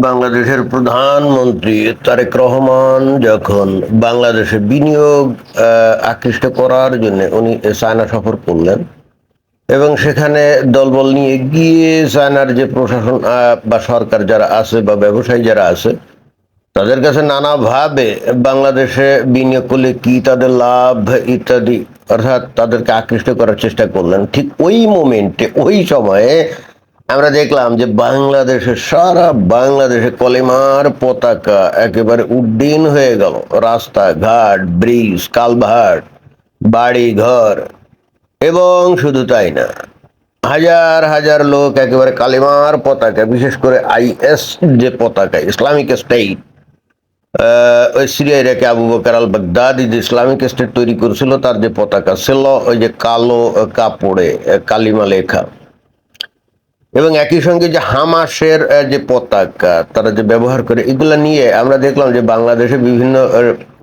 বাংলাদেশের প্রধানমন্ত্রী তারেক রহমান যখন বাংলাদেশে বিনিয়োগ আকৃষ্ট করার জন্য উনি চায়না সফর করলেন এবং সেখানে দলবল নিয়ে গিয়ে চায়নার যে প্রশাসন বা সরকার যারা আছে বা ব্যবসায়ী যারা আছে তাদের কাছে নানাভাবে বাংলাদেশে বিনিয়োগ করলে কি তাদের লাভ ইত্যাদি অর্থাৎ তাদেরকে আকৃষ্ট করার চেষ্টা করলেন। ঠিক ওই মোমেন্টে ওই সময়ে আমরা দেখলাম যে সারা বাংলাদেশে কলেমার পতাকা একেবারে উড্ডীন হয়ে গেল। রাস্তাঘাট, ব্রিজ, কালভার্ট, বাড়ি ঘর, এবং শুধু তাই না, হাজার হাজার লোক একেবারে কালেমার পতাকা, বিশেষ করে আইএস যে পতাকা, ইসলামিক স্টেট, ওই সিরিয়া ইরাকে আবু বকর আল বাগদাদি যে ইসলামিক স্টেট তৈরি করেছিল তার যে পতাকা ছিল ওই যে কালো কাপড়ে কালিমা লেখা, এবং একই সঙ্গে যে হামাসের যে পতাকা তারা যে ব্যবহার করে, এগুলা নিয়ে আমরা দেখলাম যে বাংলাদেশে বিভিন্ন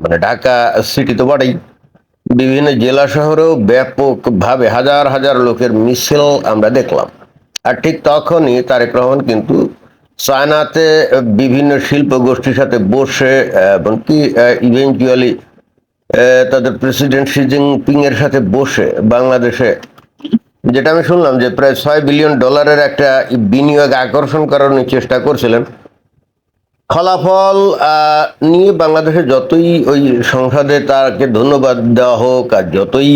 মানে ঢাকা সিটি তো বটেই, বিভিন্ন জেলা শহরেও ব্যাপকভাবে হাজার হাজার লোকের মিছিল আমরা দেখলাম। আর ঠিক তখনই তারেক রহমান কিন্তু চায়নাতে বিভিন্ন শিল্প গোষ্ঠীর সাথে বসে এমনকি ইভেন্চুয়ালি তাদের প্রেসিডেন্ট শি জিনপিং এর সাথে বসে বাংলাদেশে, যেটা আমি শুনলাম যে প্রায় $6 বিলিয়ন একটা বিনিয়োগ আকর্ষণ করার উনি চেষ্টা করছিলেন। ফলাফল নিয়ে বাংলাদেশে যতই ওই সংসদে তাকে ধন্যবাদ দেওয়া হোক আর যতই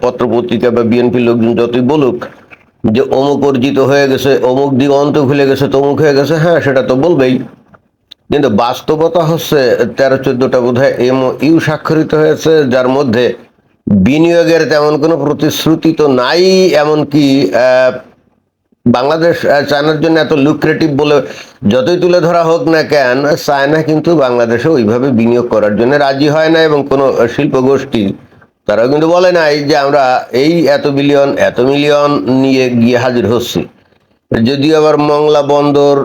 পত্রপত্রিকা বা বিএনপি লোকজন যতই বলুক যে অমুক অর্জিত হয়ে গেছে, অমুক দিগন্ত খুলে গেছে, তমুক হয়ে গেছে, হ্যাঁ সেটা তো বলবেই, কিন্তু বাস্তবতা হচ্ছে 13-14টা বোধহয় MOU স্বাক্ষরিত হয়েছে, যার মধ্যে বিনিয়োগের তেমন কোনো প্রতিশ্রুতি তো নাই। এমনকি বাংলাদেশ চায়নার জন্য এত লুক্রেটিভ বলে যতই তুলে ধরা হোক না কেন, চায়না কিন্তু বাংলাদেশে ওইভাবে বিনিয়োগ করার জন্য রাজি হয় না, এবং কোনো শিল্প গোষ্ঠী তারাও কিন্তু বলে নাই যে আমরা এই এত বিলিয়ন এত মিলিয়ন নিয়ে গিয়ে হাজির হচ্ছি। যদিও আবার মংলা বন্দর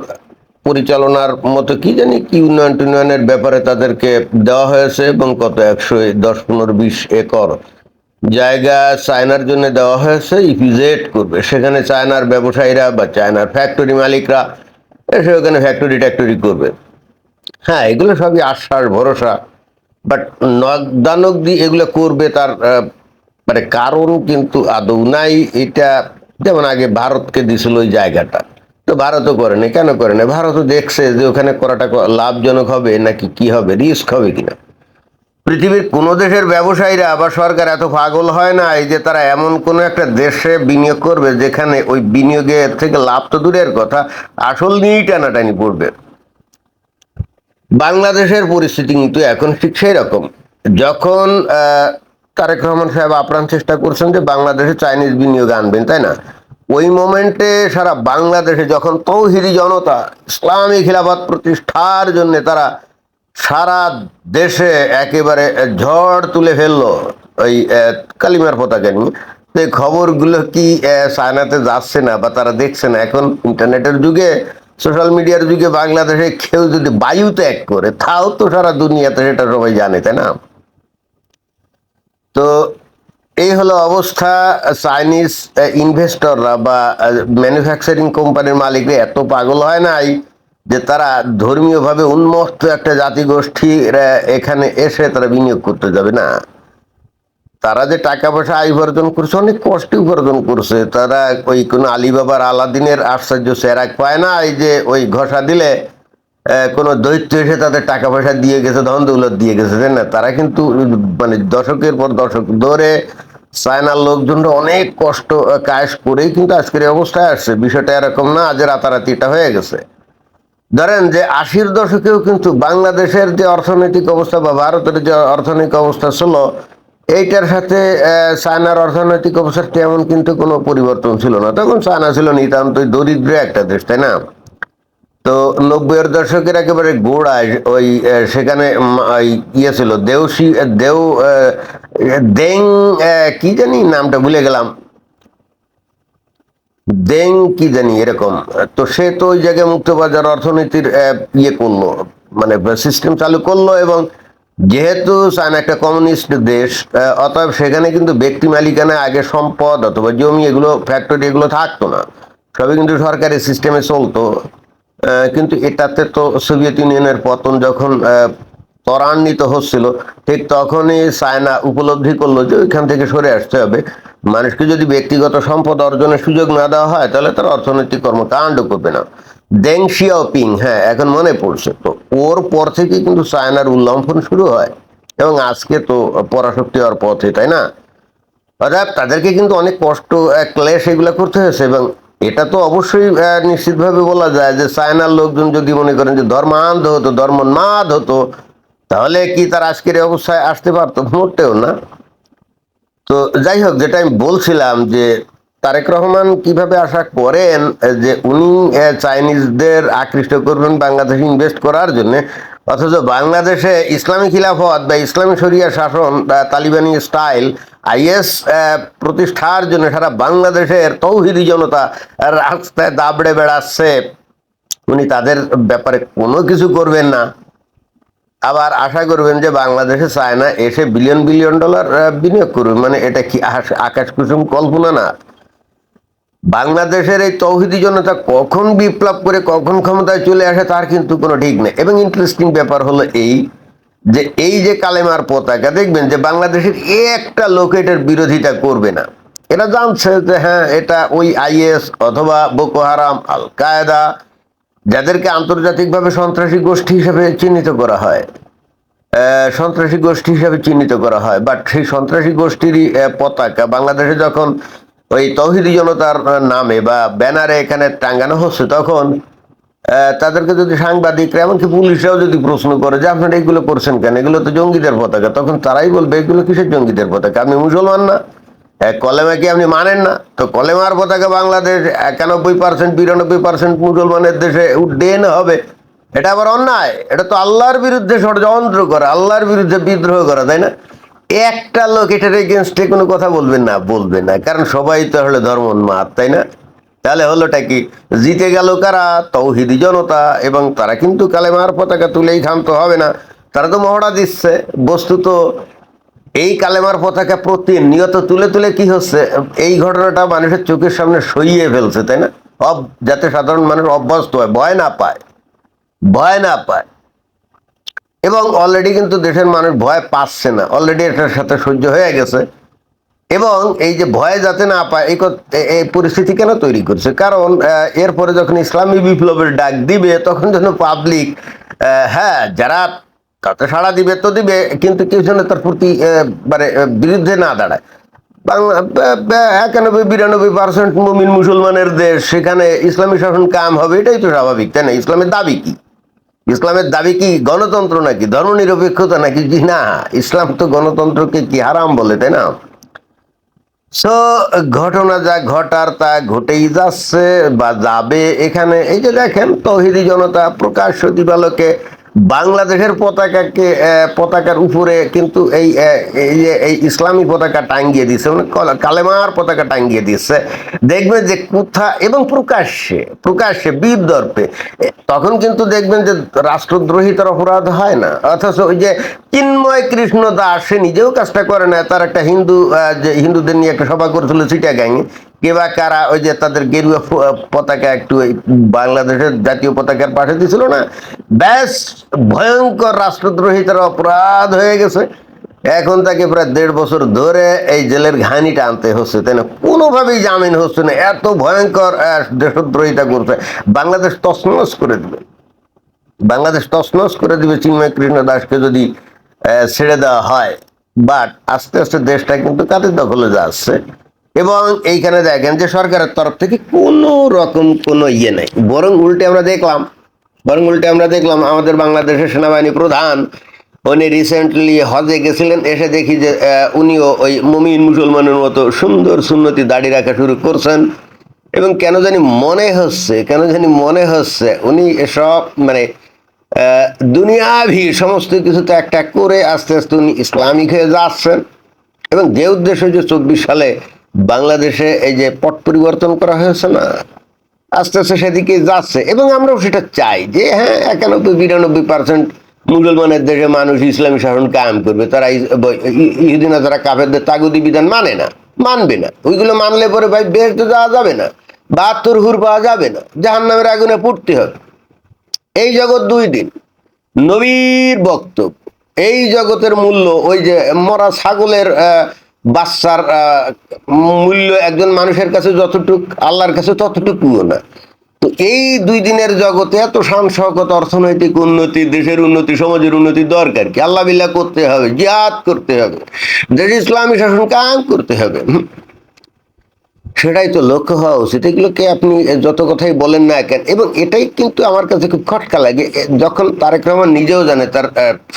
পরিচালনার মতো কি জানি কি উন্নয়ন টুন্নয়নের ব্যাপারে তাদেরকে দেওয়া হয়েছে, এবং কত 110-15-20 একর জায়গা চায়নার জন্য দেওয়া হয়েছে, ইপিজেড করবে সেখানে চায়নার ব্যবসায়ীরা বা চায়নার ফ্যাক্টরি মালিকরা এসে ওখানে ফ্যাক্টরি ট্যাক্টরি করবে। হ্যাঁ, এগুলো সবই আশ্বাস ভরসা, বাট নগদানগদি এগুলো করবে তার মানে কারণ কিন্তু আদৌ নাই। এটা যেমন আগে ভারতকে দিছিল ওই জায়গাটা, তো ভারতও করেনি। কেন করেনি? ভারতও দেখছে যে ওখানে করাটা লাভজনক হবে নাকি কি হবে, রিস্ক হবে কিনা। পৃথিবীর কোন দেশের ব্যবসায়ীরা বা সরকার এত পাগল হয় না এই যে তারা এমন কোন একটা দেশে বিনিয়োগ করবে যেখানে ওই বিনিয়োগের থেকে লাভ তো দূরের কথা, আসল নিয়েই টানাটানি পড়বে। বাংলাদেশের পরিস্থিতি কিন্তু এখন ঠিক সেই রকম। যখন তারেক রহমান সাহেব আপ্রাণ চেষ্টা করছেন যে বাংলাদেশে চাইনিজ বিনিয়োগ আনবেন, তাই না, ওই মোমেন্টে সারা বাংলাদেশে যখন তৌহিদি জনতা ইসলামী খিলাফত প্রতিষ্ঠার জন্য তারা সারা দেশে একেবারে ঝড় তুলে ফেললো ওই কালিমার পতাকা নিয়ে, তো এই খবরগুলো কি চায়নাতে যাচ্ছে না বা তারা দেখছে না? এখন ইন্টারনেটের যুগে, সোশ্যাল মিডিয়ার যুগে বাংলাদেশে কেউ যদি বায়ু ত্যাগ করে তাও তো সারা দুনিয়াতে সেটা সবাই জানে, তাই না? তো এই হলো অবস্থা। চাইনিজ ইনভেস্টররা বা ম্যানুফ্যাকচারিং কোম্পানির মালিকরা এত পাগল হয় নাই যে তারা ধর্মীয়ভাবে উন্মত্ত একটা জাতিগোষ্ঠীর এখানে এসে তারা বিনিয়োগ করতে যাবে না। তারা যে টাকা পয়সা আয় উপার্জন করছে অনেক কষ্টে উপার্জন করছে। তারা ওই কোনো আলিবাবার আলাদিনের আশ্চর্য চেরাক পায় না, এই যে ওই ঘষা দিলে কোনো দৈত্য এসে তাদের টাকা পয়সা দিয়ে গেছে, ধন দৌলত দিয়ে গেছে, তাই না? তারা কিন্তু মানে দশকের পর দশক ধরে চায়নার লোকজনরা অনেক কষ্ট কাজ করেই কিন্তু আজকের এই অবস্থায় আসছে। বিষয়টা এরকম না যে রাতারাতি এটা হয়ে গেছে। ধরেন যে 80-র দশকেও কিন্তু বাংলাদেশের যে অর্থনৈতিক অবস্থা বা ভারতের যে অর্থনৈতিক অবস্থা ছিল, এইটার সাথে চায়নার অর্থনৈতিক অবস্থার তেমন কিন্তু কোনো পরিবর্তন ছিল না। তখন চায়না ছিল নিতান্তই দরিদ্র একটা দেশ, তাই না? তো 90-এর দশকের একেবারে গোড়ায় ওই সেখানে ইয়ে ছিল দেউশি দেউ দেং কি জানি নামটা ভুলে গেলাম, দেং কি জানি এরকম। তো সে তো ওই জায়গায় মুক্তবাজার অর্থনীতির ইয়ে করলো, মানে সিস্টেম চালু করলো, এবং যেহেতু চায়না একটা কমিউনিস্ট দেশ, অতএব সেখানে কিন্তু ব্যক্তি মালিকানা আগে সম্পদ অথবা জমি এগুলো ফ্যাক্টরি এগুলো থাকতো না, সবই কিন্তু সরকারি সিস্টেমে চলতো। কিন্তু এটাতে তো সোভিয়েত ইউনিয়নের পতন যখন ত্বরান্বিত হচ্ছিল, ঠিক তখনই চায়না উপলব্ধি করলো যে ওইখান থেকে সরে আসতে হবে। মানুষকে যদি ব্যক্তিগত সম্পদ অর্জনের সুযোগ না দেওয়া হয়, তাহলে তারা অর্থনৈতিক কর্মকাণ্ড করবে না। দেং শিয়াওপিং, হ্যাঁ এখন মনে পড়ছে, তো ওর পর থেকে কিন্তু চায়নার উল্লম্ফন শুরু হয়, এবং আজকে তো পরাশক্তি হওয়ার পথে, তাই না? অর্থাৎ তাদেরকে কিন্তু অনেক কষ্ট, ক্লেশ এগুলো করতে হয়েছে। এবং এটা তো অবশ্যই নিশ্চিতভাবে বলা যায় যে চায়নার লোকজন যদি মনে করেন যে ধর্মান্ধ হতো, ধর্মোন্মাদ হতো, তাহলে কি তার আজকের এই অবস্থায় আসতে পারতো? মোটেও না। তো যাই হোক, যেটা আমি বলছিলাম যে তারেক রহমান কিভাবে আশা করেন যে উনি চাইনিজদের আকৃষ্ট করবেন বাংলাদেশে ইনভেস্ট করার জন্য, অথচ বাংলাদেশে ইসলামী খিলাফত বা ইসলামী শরিয়া শাসন, তালিবানি স্টাইল আইএস প্রতিষ্ঠার জন্য সারা বাংলাদেশের তৌহিদি জনতা রাস্তায় দাবড়ে বেড়াচ্ছে, উনি তাদের ব্যাপারে কোনো কিছু করবেন না। আবার আশা করবেন যে বাংলাদেশে চায়না এসে বিলিয়ন বিলিয়ন ডলার বিনিয়োগ করবে, মানে এটা কি আকাশ কুসুম কল্পনা না? বাংলাদেশের এই তৌহিদি জনতা কখন বিপ্লব করে কখন ক্ষমতায় চলে আসে তার কিন্তু কোনো ঠিক নেই। এবং ইন্টারেস্টিং ব্যাপার হলো এই যে কালেমার পতাকা, দেখবেন যে বাংলাদেশের একটা লোক এটার বিরোধিতা করবে না। এরা জানছে যে হ্যাঁ, এটা ওই আইএস অথবা বোকো হারাম, আল কায়দা, যাদেরকে আন্তর্জাতিকভাবে সন্ত্রাসী গোষ্ঠী হিসেবে চিহ্নিত করা হয়, সন্ত্রাসী গোষ্ঠী হিসেবে চিহ্নিত করা হয়, বাট সেই সন্ত্রাসী গোষ্ঠীরই পতাকা বাংলাদেশে যখন ওই তৌহিদি জনতার নামে বা ব্যানারে এখানে টাঙ্গানো হচ্ছে, তখন তাদেরকে যদি সাংবাদিকরা এমনকি পুলিশরাও যদি প্রশ্ন করে যে আপনারা এগুলো করছেন কেন, এগুলো তো জঙ্গিদের পতাকা, তখন তারাই বলবে এগুলো কিসের জঙ্গিদের পতাকা, আপনি মুসলমান না? কলেমা কি আপনি মানেন না? তো কলেমার পতাকা বাংলাদেশ 91%, 92% মুসলমানের দেশে উড্ডয়ন হবে, এটা আবার অন্যায়। এটা তো আল্লাহর বিরুদ্ধে ষড়যন্ত্র করা, আল্লাহর বিরুদ্ধে বিদ্রোহ করা, তাই না? একটা লোক এটার এগেনস্টে কোনো কথা বলবেন না, কারণ সবাই তো হলে ধর্মোন্মাদ, তাই না? তাহলে হলোটা কি? জিতে গেল কারা? তৌহিদি জনতা। এবং তারা কিন্তু কালেমার পতাকা তুলেই ক্ষান্ত হবে না, তারা তো মহড়া দিচ্ছে। বস্তুত এই কালেমার পতাকা প্রতিনিয়ত তুলে তুলে কি হচ্ছে, এই ঘটনাটা মানুষের চোখের সামনে সইয়ে ফেলছে, তাই না? যাতে সাধারণ মানুষ অভ্যস্ত হয়, ভয় না পায়। এবং অলরেডি কিন্তু দেশের মানুষ ভয় পাচ্ছে না, অলরেডি এটার সাথে সহ্য হয়ে গেছে। এবং এই যে ভয় যাতে না পায়, এই পরিস্থিতি কেন তৈরি করছে? কারণ এরপরে যখন ইসলামী বিপ্লবের ডাক দিবে, তখন যেন পাবলিক, হ্যাঁ, যারা তাতে সাড়া দিবে তো দিবে, কিন্তু কেউ যেন তার প্রতি মানে বিরুদ্ধে না দাঁড়ায়। বাংলা 91-92% মুমিন মুসলমানের দেশ, সেখানে ইসলামী শাসন কায়েম হবে, এটাই তো স্বাভাবিক, তাই না? ইসলামের দাবি কি গণতন্ত্র নাকি ধর্মনিরপেক্ষতা নাকি? জি না, ইসলাম তো গণতন্ত্রকে কি হারাম বলে, তাই না? সো ঘটনা যা ঘটার তা ঘটেই যাচ্ছে বা যাবে। এখানে এই যে দেখেন, তৌহিদি জনতা প্রকাশ্য দিবালোকে বাংলাদেশের পতাকার উপরে কিন্তু এই যে এই ইসলামী পতাকা টাঙ্গিয়ে দিচ্ছে, মানে কালেমার পতাকা টাঙ্গিয়ে দিচ্ছে। দেখবেন যে এবং প্রকাশ্যে বীর দর্পে, তখন কিন্তু দেখবেন যে রাষ্ট্রদ্রোহিতার অপরাধ হয় না। অথচ ওই যে চিন্ময় কৃষ্ণ দাস, সে নিজেও কাজটা করে না, তার একটা যে হিন্দুদের নিয়ে একটা সভা করেছিল চিটাগাংয়ে, কে বা কারা ওই যে তাদের গেরুয়া পতাকা একটু বাংলাদেশের জাতীয় পতাকার পাশে দিছিল না, ব্যাস ভয়ঙ্কর রাষ্ট্রদ্রোহিতার অপরাধ হয়ে গেছে। এখন তাকে প্রায় 1.5 বছর ধরে এই জেলের ঘানিটা আনতে হচ্ছে, তাই না? কোনোভাবেই জামিন হচ্ছে না, এত ভয়ঙ্কর দেশদ্রোহিতা করছে। বাংলাদেশ তছনছ করে দিবে চিন্ময় কৃষ্ণ দাসকে যদি ছেড়ে দেওয়া হয়। বাট আস্তে আস্তে দেশটা কিন্তু কাদের দখলে যাচ্ছে। এবং এইখানে দেখেন যে সরকারের তরফ থেকে কোনো রকম কোনো নেই, বরং উল্টে আমরা দেখলাম আমাদের বাংলাদেশের সেনাবাহিনী প্রধান, উনি রিসেন্টলি হজে গেছিলেন, এসে দেখি যে উনিও ওই মুমিন মুসলমানের মতো সুন্দর সুন্নতি দাড়ি রাখা শুরু করছেন। এবং কেন জানি মনে হচ্ছে উনি এসব মানে দুনিয়াভি সমস্ত কিছু ত্যাগ ট্যাগ করে আস্তে আস্তে উনি ইসলামিক হয়ে যাচ্ছেন। এবং যে উদ্দেশ্য যে 24 সালে বাংলাদেশে এই যে পট পরিবর্তন করা হয়েছে না, আস্তে আস্তে সেদিকে যাচ্ছে। এবং আমরাও সেটা চাই যে হ্যাঁ, 91-92% মুসলমানের দেশে মানুষ ইসলামী শাসন কায়েম করবে। তারা ইহুদিনা, যারা কাফেরদের তাগুদি বিধান মানবে না। ওইগুলো মানলে পরে ভাই বেহেশতে যাওয়া যাবে না, 72 হুর পাওয়া যাবে না, জাহান্নামের আগুনে পুড়তে হবে। এই জগৎ 2 দিন, নবীর বক্তব্য। এই জগতের মূল্য ওই যে মরা ছাগলের বাচ্চার মূল্য একজন মানুষের কাছে যতটুক, আল্লাহর কাছে ততটুকুও না। তো এই 2 দিনের জগতে এত শান শওকত, অর্থনৈতিক উন্নতি, দেশের উন্নতি, সমাজের উন্নতি দরকার কি? আল্লাহ বিল্লাহ করতে হবে, জিহাদ করতে হবে, দেশে ইসলামী শাসন কায়েম করতে হবে। সেটাই তো লক্ষ্য হওয়া উচিত। এগুলোকে আপনি যত কথাই বলেন না কেন, এবং এটাই কিন্তু আমার কাছে খুব খটকা লাগে, যখন তারেক রহমান নিজেও জানে, তার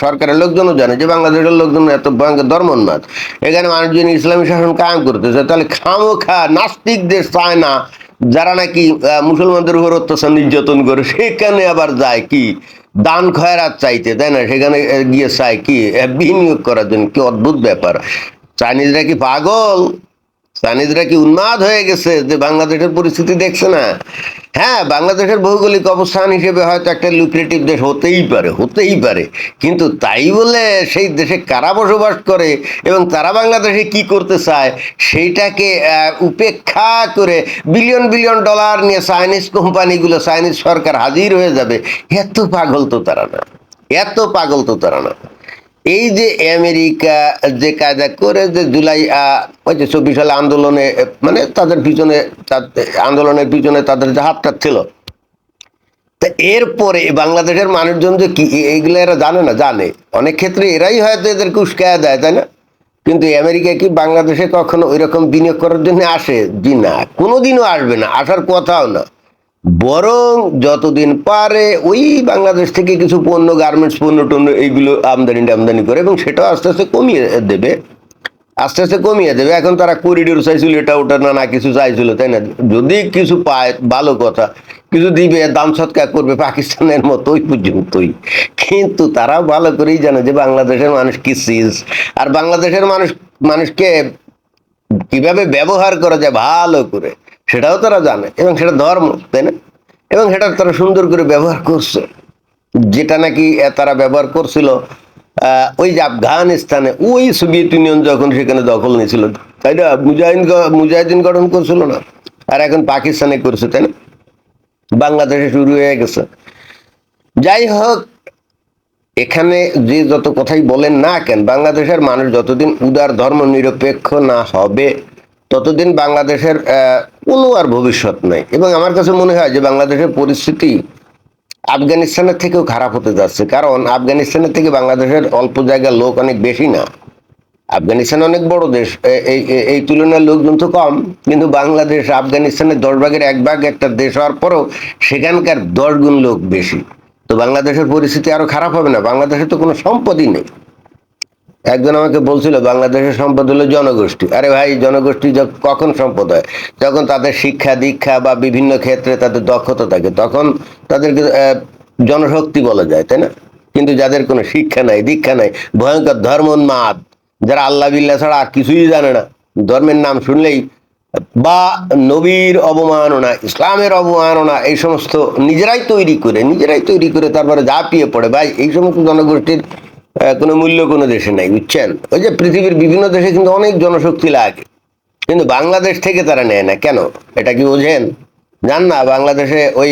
সরকারের লোকজনও জানে যে বাংলাদেশের লোকজন এত ভয়ঙ্কর ধর্মোন্মাদ, এখানে মানুষজন ইসলামী শাসন কায়েম করতেছে, তাহলে খামোখা নাস্তিকদের চায় না, যারা নাকি মুসলমানদের উপর অত্যাচার নির্যাতন করে, সেখানে আবার যায় কি দান খয়রাত চাইতে, তাই না? সেখানে গিয়ে চায় কি বিনিয়োগ করার জন্য। কি অদ্ভুত ব্যাপার! চাইনিজরা কি পাগল? চাইনিজরা কি উন্মাদ হয়ে গেছে যে বাংলাদেশের পরিস্থিতি দেখছে না? হ্যাঁ, বাংলাদেশের ভৌগোলিক অবস্থান হিসেবে হয়তো একটা লুক্রেটিভ দেশ হতেই পারে, কিন্তু তাই বলে সেই দেশে কারা বসবাস করে এবং তারা বাংলাদেশে কি করতে চায় সেইটাকে উপেক্ষা করে বিলিয়ন বিলিয়ন ডলার নিয়ে চাইনিজ কোম্পানিগুলো, চাইনিজ সরকার হাজির হয়ে যাবে, এত পাগল তো তারা না, এত পাগল তো তারা না। এই যে আমেরিকা যে কায়দা করে যে জুলাই ওই যে 24 সালে আন্দোলনে, মানে তাদের পিছনে, আন্দোলনের পিছনে তাদের যে হাতটা ছিল, তা এরপরে বাংলাদেশের মানুষজন যে কি এইগুলো এরা জানে না? জানে, অনেক ক্ষেত্রে এরাই হয়তো এদেরকে উস্কায়া দেয়, তাই না? কিন্তু আমেরিকা কি বাংলাদেশে কখনো ওই রকম বিনিয়োগ করার জন্য আসে? জি না, কোনোদিনও আসবে না, আসার কথাও না। বরং যতদিন পারে ওই বাংলাদেশ থেকে কিছু পণ্য, গার্মেন্টস পণ্য টণ্য এইগুলো আমদানি করে, এবং সেটাও আস্তে আস্তে কমিয়ে দেবে, আস্তে আস্তে কমিয়ে দেবে। এখন তারা করিডোর চাইছিল, এটা ওটা না কিছু চাইছিল, তাই না? যদি কিছু পায় ভালো কথা, কিছু দিবে, দান সৎকার করবে পাকিস্তানের মতো, ওই পর্যন্তই। কিন্তু তারাও ভালো করেই জানে যে বাংলাদেশের মানুষ কি চিজ, আর বাংলাদেশের মানুষকে কিভাবে ব্যবহার করা যায় ভালো করে, সেটাও তারা জানে, এবং সেটা ধর্ম, তাই না? এবং সেটা তারা সুন্দর করে ব্যবহার করছে, যেটা নাকি তারা ব্যবহার করছিল ওই যে আফগানিস্তানে, ওই সোভিয়েত ইউনিয়ন যখন সেখানে দখল নিয়েছিল, তাই না? মুজাহিদিন গঠন করছিল না, আর এখন পাকিস্তানে করছে, তাই না? বাংলাদেশে শুরু হয়ে গেছে। যাই হোক, এখানে যে যত কথাই বলেন না কেন, বাংলাদেশের মানুষ যতদিন উদার ধর্ম নিরপেক্ষ না হবে, ততদিন বাংলাদেশের কোনো আর ভবিষ্যৎ নাই। এবং আমার কাছে মনে হয় যে বাংলাদেশের পরিস্থিতি আফগানিস্তানের থেকেও খারাপ হতে যাচ্ছে, কারণ আফগানিস্তানের থেকে বাংলাদেশের অল্প জায়গার লোক অনেক বেশি না। আফগানিস্তান অনেক বড় দেশ, এই তুলনায় লোকজন তো কম, কিন্তু বাংলাদেশ আফগানিস্তানের 10 ভাগের 1 ভাগ একটা দেশ হওয়ার পরেও সেখানকার 10 গুণ লোক বেশি। তো বাংলাদেশের পরিস্থিতি আরো খারাপ হবে না? বাংলাদেশে তো কোনো সম্পদই নেই। একজন আমাকে বলছিল বাংলাদেশের সম্পদ হলো জনগোষ্ঠী। আরে ভাই, জনগোষ্ঠী কখন সম্পদ হয়? যখন তাদের শিক্ষা দীক্ষা বা বিভিন্ন ক্ষেত্রে তাদের দক্ষতা থাকে, তখন তাদেরকে জনশক্তি বলা যায়, তাই না? কিন্তু যাদের কোনো শিক্ষা নাই, দীক্ষা নাই, ভয়ঙ্কর ধর্মোন্মাদ, যারা আল্লাহ বিল্লাহ ছাড়া আর কিছুই জানে না, ধর্মের নাম শুনলেই বা নবীর অবমাননা, ইসলামের অবমাননা, এই সমস্ত নিজেরাই তৈরি করে তারপরে ঝাঁপিয়ে পড়ে। ভাই, এই সমস্ত জনগোষ্ঠীর কোনো মূল্য কোনো দেশে নাই, বুঝছেন? ওই যে পৃথিবীর বিভিন্ন দেশে কিন্তু অনেক জনশক্তি লাগে, কিন্তু বাংলাদেশ থেকে তারা নেয় না কেন? এটা কি বোঝেন? জান না, বাংলাদেশে ওই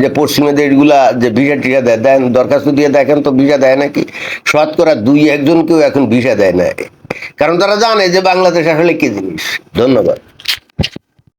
যে পশ্চিমা দেশগুলা যে ভিসা টিসা দেন, দরখাস্ত দিয়ে দেখেন তো ভিসা দেয় নাকি? শতকরা 2-1 জনকেও এখন ভিসা দেয় না, কারণ তারা জানে যে বাংলাদেশ আসলে কি জিনিস। ধন্যবাদ।